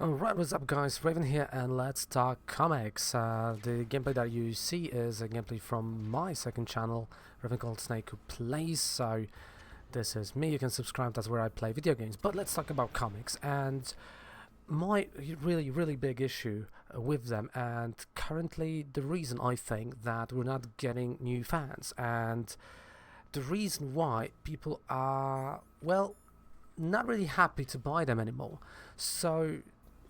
Alright, what's up guys, Raven here and let's talk comics. The gameplay that you see is a gameplay from my second channel, Raven called Snake Who Plays, so this is me, you can subscribe, that's where I play video games. But let's talk about comics and my really big issue with them, and currently the reason I think that we're not getting new fans, and the reason why people are, well, not really happy to buy them anymore. So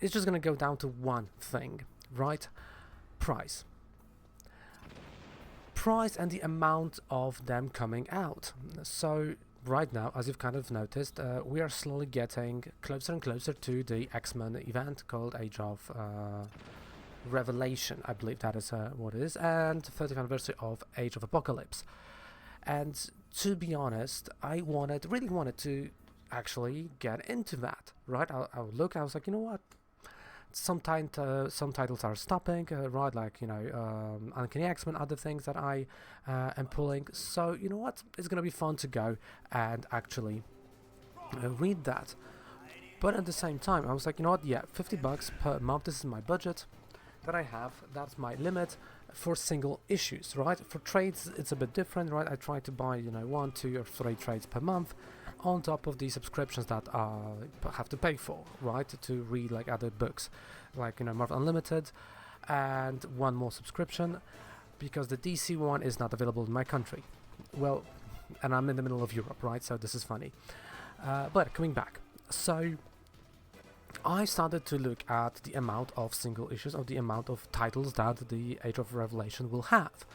it's just going to go down to one thing, right? Price. Price and the amount of them coming out. So right now, as you've kind of noticed, we are slowly getting closer and closer to the X-Men event called Age of Revelation, I believe that is what it is, and 30th anniversary of Age of Apocalypse. And to be honest, I really wanted to actually get into that, right? I looked, I was like, you know what? Some titles are stopping, right? Like, Uncanny X-Men, other things that I am pulling. So, you know what? It's gonna be fun to go and actually read that. But at the same time, I was like, you know what? Yeah, $50 per month. This is my budget that I have. That's my limit for single issues, right? For trades, it's a bit different, right? I try to buy, 1, 2, or 3 trades per month, on top of the subscriptions that I have to pay for, right? To read like other books, like Marvel Unlimited, and one more subscription, because the DC one is not available in my country. Well, and I'm in the middle of Europe, right? So this is funny. But coming back, so I started to look at the amount of single issues, of the amount of titles that the Age of Revelation will have,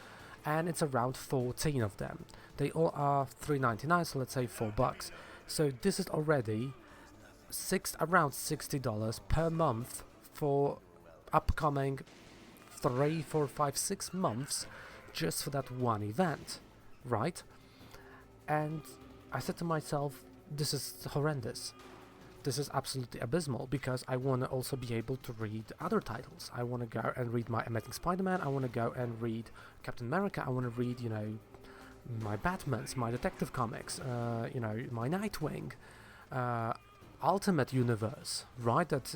and it's around 14 of them. They all are $3.99, so let's say $4. So this is already around $60 per month for upcoming 3, 4, 5, 6 months just for that one event, right? And I said to myself, this is horrendous. This is absolutely abysmal, because I want to also be able to read other titles. I want to go and read my Amazing Spider-Man, I want to go and read Captain America, I want to read, my Batmans, my Detective Comics, my Nightwing, Ultimate Universe, right, that,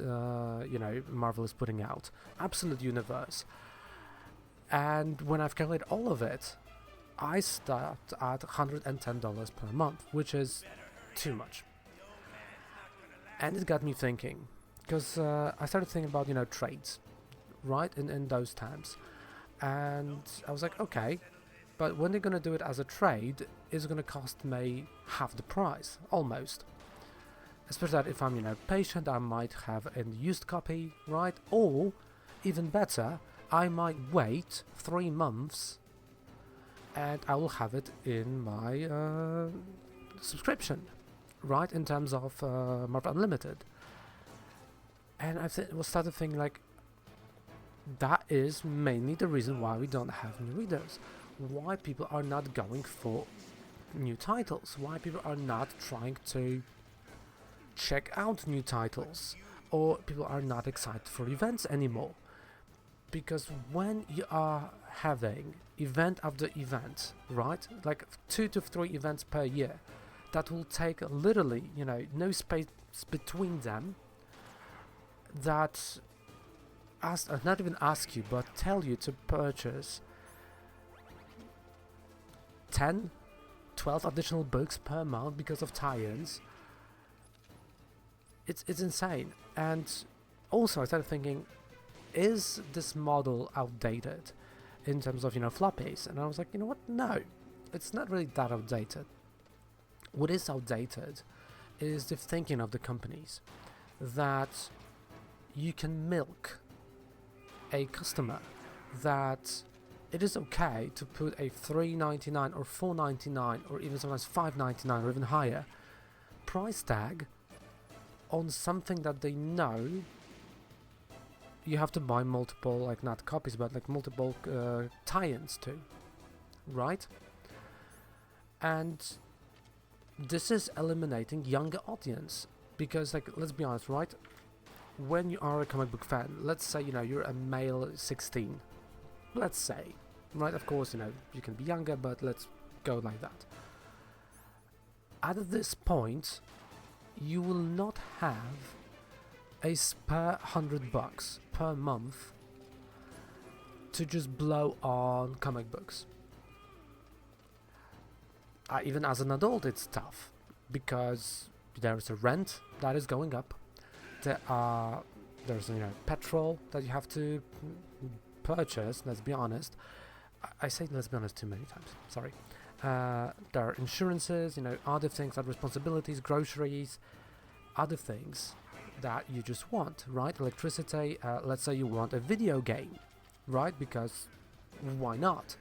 Marvel is putting out. Absolute Universe. And when I've calculated all of it, I start at $110 per month, which is too much. And it got me thinking, because I started thinking about, trades, right, in those times. And I was like, okay, but when they're going to do it as a trade, it's going to cost me half the price, almost. Especially that if I'm, patient, I might have a used copy, right? Or, even better, I might wait 3 months and I will have it in my subscription, right, in terms of Marvel Unlimited. And I started thinking, like, that is mainly the reason why we don't have new readers. Why people are not going for new titles, why people are not trying to check out new titles, or people are not excited for events anymore. Because when you are having event after event, right, like 2 to 3 events per year, that will take literally, no space between them, that not even ask you, but tell you to purchase 10, 12 additional books per month because of tie-ins. It's insane. And also I started thinking, is this model outdated in terms of, floppies? And I was like, you know what, no, it's not really that outdated. What is outdated is the thinking of the companies, that you can milk a customer, that it is okay to put a $3.99 or $4.99 or even sometimes $5.99 or even higher price tag on something that they know you have to buy multiple, like, not copies, but like multiple tie-ins to, right? And this is eliminating younger audience, because, like, let's be honest, right? When you are a comic book fan, let's say, you're a male 16, let's say, right? Of course, you can be younger, but let's go like that. At this point, you will not have a spare $100 per month to just blow on comic books. Even as an adult, it's tough because there's a rent that is going up. There's petrol that you have to purchase. Let's be honest. I say let's be honest too many times. Sorry. There are insurances, other things, other responsibilities, groceries, other things that you just want, right? Electricity. Let's say you want a video game, right? Because why not?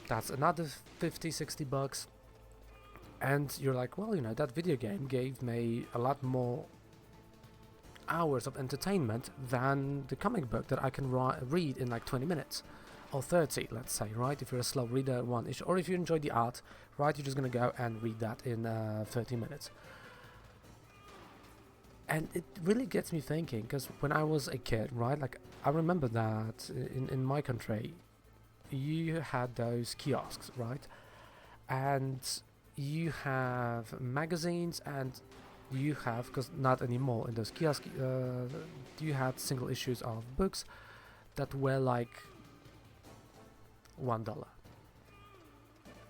That's another $50-$60, and you're like, well, that video game gave me a lot more hours of entertainment than the comic book that I can read in like 20 minutes or 30, let's say, right? If you're a slow reader, one issue, or if you enjoy the art, right, you're just gonna go and read that in 30 minutes. And it really gets me thinking, because when I was a kid, right, like I remember that in my country you had those kiosks, right? And you have magazines, and you have, because not anymore in those kiosks, you had single issues of books that were like $1.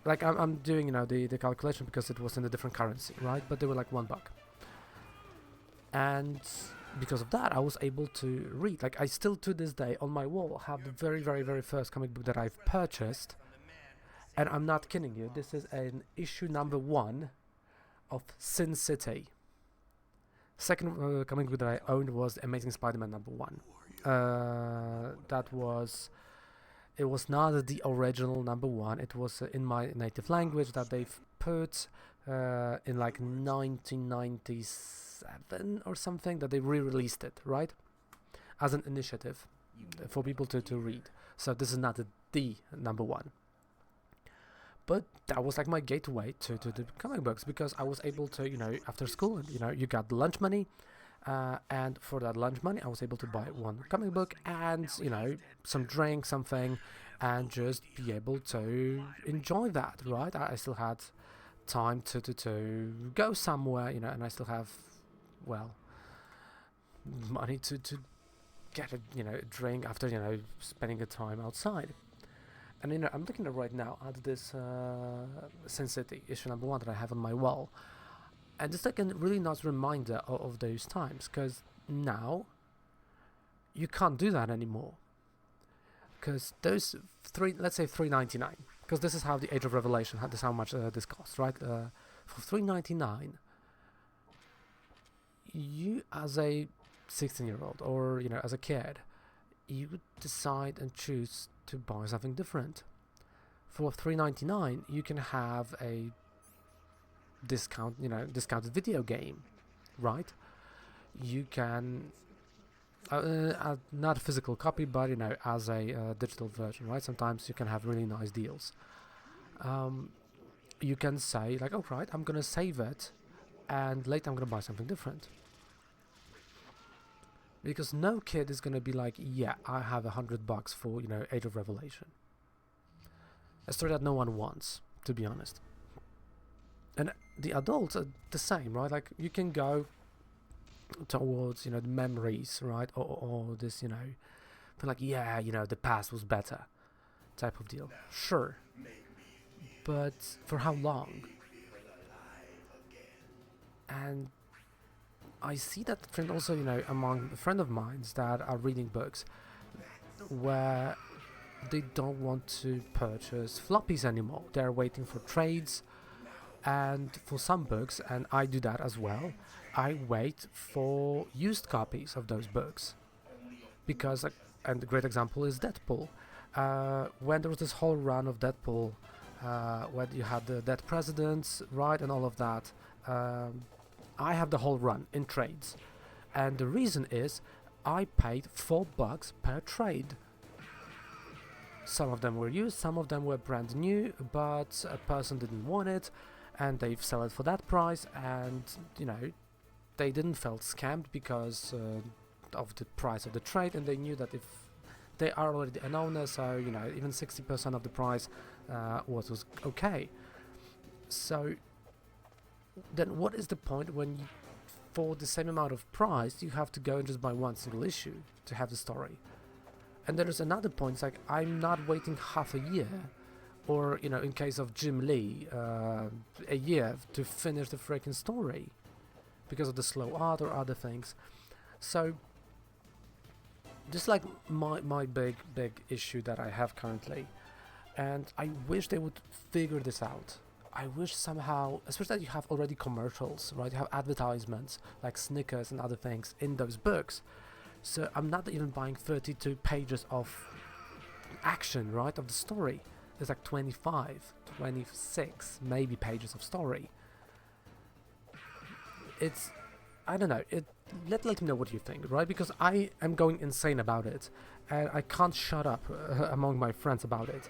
Like I'm doing the calculation because it was in a different currency, right? But they were like $1. And because of that, I was able to read. Like I still to this day on my wall have the very, very, very first comic book that I've purchased, and I'm not kidding you. This is an issue number 1 of Sin City. Second comic book that I owned was Amazing Spider-Man number 1. It was not the original number 1. It was in my native language that they've put in like 1997 or something, that they re-released it, right? As an initiative for people to read. So this is not the number 1. But that was like my gateway to the comic books, because I was able to, after school, you got the lunch money, and for that lunch money, I was able to buy one comic book and, some drink, something, and just be able to enjoy that, right? I still had time to go somewhere, and I still have, well, money to get a drink after spending a time outside. And I'm looking at right now at this Sin City issue number 1 that I have on my wall, and it's like a really nice reminder of those times, because now you can't do that anymore, because those let's say $3.99, because this is how the Age of Revelation, this is how much this costs, right? For $3.99, you as a 16-year-old or as a kid, you would decide and choose to buy something different. For $3.99, you can have a discounted video game, right? You can not a physical copy, but as a digital version, right? Sometimes you can have really nice deals. You can say like, oh right, I'm gonna save it, and later I'm gonna buy something different. Because no kid is gonna be like, yeah, I have $100 for Age of Revelation. A story that no one wants, to be honest. And the adults are the same, right? Like you can go towards the memories, right? Or this feel like, yeah, the past was better, type of deal. Sure, but for how long? And I see that trend also, among a friend of mine that are reading books where they don't want to purchase floppies anymore. They're waiting for trades, and for some books, and I do that as well, I wait for used copies of those books. Because, and a great example is Deadpool. When there was this whole run of Deadpool, where you had the Dead Presidents, right, and all of that, I have the whole run in trades, and the reason is I paid $4 per trade. Some of them were used, some of them were brand new, but a person didn't want it, and they've sell it for that price, and they didn't felt scammed because of the price of the trade, and they knew that if they are already an owner, so even 60% of the price was okay. So then what is the point when you for the same amount of price, you have to go and just buy one single issue to have the story. And there's another point, it's like, I'm not waiting half a year, or, you know, in case of Jim Lee, a year to finish the freaking story, because of the slow art or other things. So, this is like my big issue that I have currently. And I wish they would figure this out. I wish somehow, especially that you have already commercials, right? You have advertisements like Snickers and other things in those books. So I'm not even buying 32 pages of action, right, of the story. There's like 25, 26 maybe pages of story. It's, I don't know, let me know what you think, right? Because I am going insane about it, and I can't shut up among my friends about it.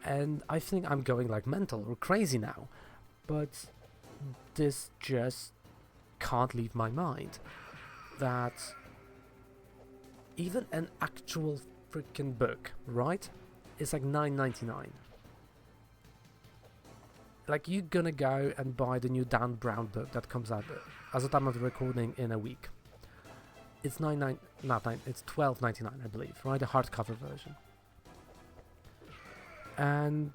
And I think I'm going like mental or crazy now, but this just can't leave my mind. That even an actual freaking book, right, is like $9.99. Like, you're gonna go and buy the new Dan Brown book that comes out as the time of the recording in a week. It's it's $12.99, I believe, right, the hardcover version. And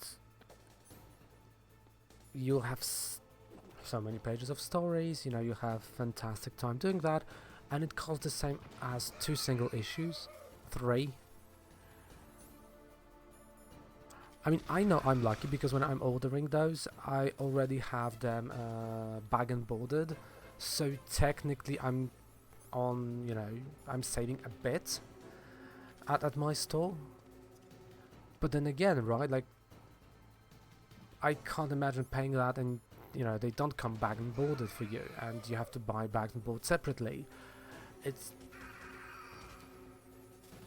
you'll have so many pages of stories, you know, you have fantastic time doing that, and it costs the same as 2 single issues, 3. I mean, I know I'm lucky because when I'm ordering those, I already have them bag and boarded, so technically I'm on, you know, I'm saving a bit at my store. But then again, right, like, I can't imagine paying that and, you know, they don't come bag and boarded for you, and you have to buy bags and board separately.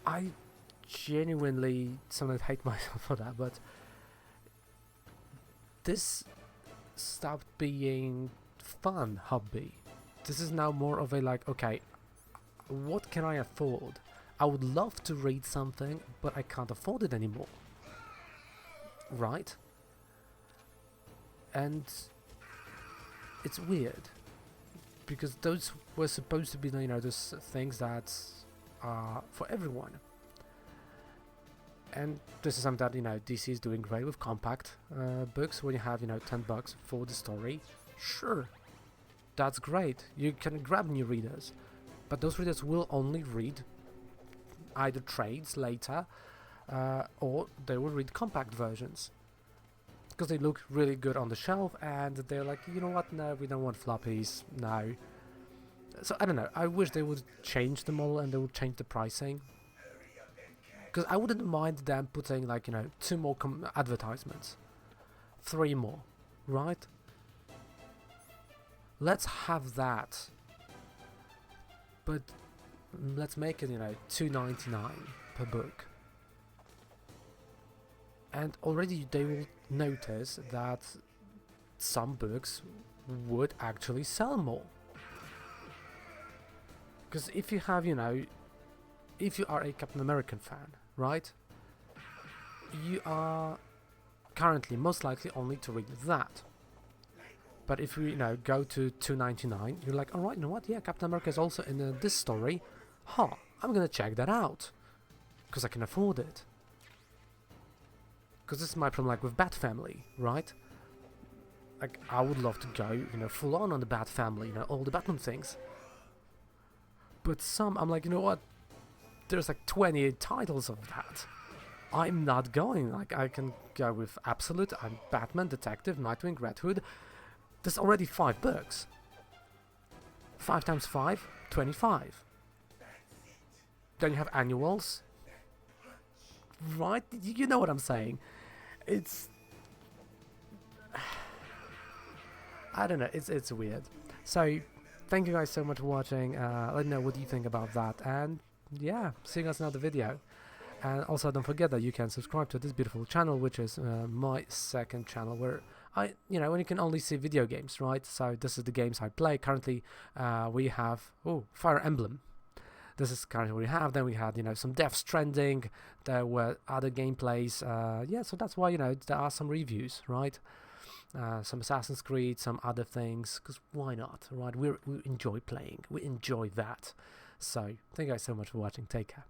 I genuinely sometimes hate myself for that, but this stopped being fun hobby. This is now more of a like, okay, what can I afford? I would love to read something, but I can't afford it anymore. Right? And it's weird, because those were supposed to be, you know, those things that are for everyone. And this is something that, you know, DC is doing great with compact books. When you have, you know, $10 for the story, sure, that's great. You can grab new readers, but those readers will only read either trades later, or they will read compact versions, because they look really good on the shelf, and they're like, you know what, no, we don't want floppies, no. So I don't know, I wish they would change the model and they would change the pricing, because I wouldn't mind them putting, like, you know, 2 more advertisements, 3 more, right? Let's have that, but let's make it, you know, $2.99 per book. And already they will notice that some books would actually sell more. Because if you have, you know, if you are a Captain American fan, right, you are currently most likely only to read that. But if we, you know, go to $2.99, you're like, alright, you know what, yeah, Captain America is also in this story, I'm gonna check that out, because I can afford it. Because this is my problem, like, with Bat Family, right? Like, I would love to go, you know, full on the Bat Family, you know, all the Batman things. But some, I'm like, you know what, there's like 28 titles of that. I'm not going. Like, I can go with Absolute, I'm Batman, Detective, Nightwing, Red Hood. There's already 5 books. 5 times 5, 25. Then you have annuals. Right? You know what I'm saying. It's... I don't know, it's weird. So, thank you guys so much for watching. Let me know what you think about that. And yeah, see you guys in another video. And also don't forget that you can subscribe to this beautiful channel, which is my second channel, where when you can only see video games, right? So this is the games I play. Currently we have Fire Emblem. This is currently what we have. Then we had, some Death Stranding. There were other gameplays. Yeah, so that's why, there are some reviews, right? some Assassin's Creed, some other things, because why not, right? We enjoy playing, we enjoy that. So thank you guys so much for watching. Take care.